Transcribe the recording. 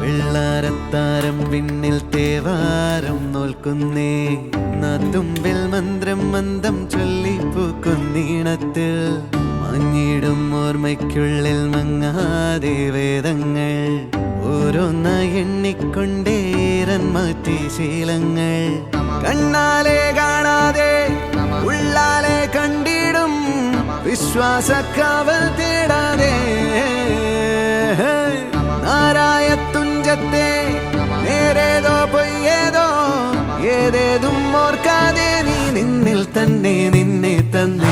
വെള്ളാരത്താരം വിണ്ണിൽ തേവാരം നോൽക്കുന്നേ തുമ്പിൽ മന്ത്രം മന്ദം ചൊല്ലിപ്പൂക്കുന്നീണത്തിൽ മഞ്ഞിടും ഓർമ്മയ്ക്കുള്ളിൽ മങ്ങാതെ വേദങ്ങൾ ഓരോന്നായി എണ്ണിക്കൊണ്ടേരൻ മാറ്റി ശീലങ്ങൾ കണ്ണാലെ കാണാതെ ഉള്ളാലെ കണ്ടിടും വിശ്വാസക്കാവൽ തേടാതെ നാരായ തുഞ്ചത്തെ നേരേതോ പൊയ്യേതോ ഏതേതും ഓർക്കാതെ നീ നിന്നിൽ തന്നെ നിന്നെ തന്നെ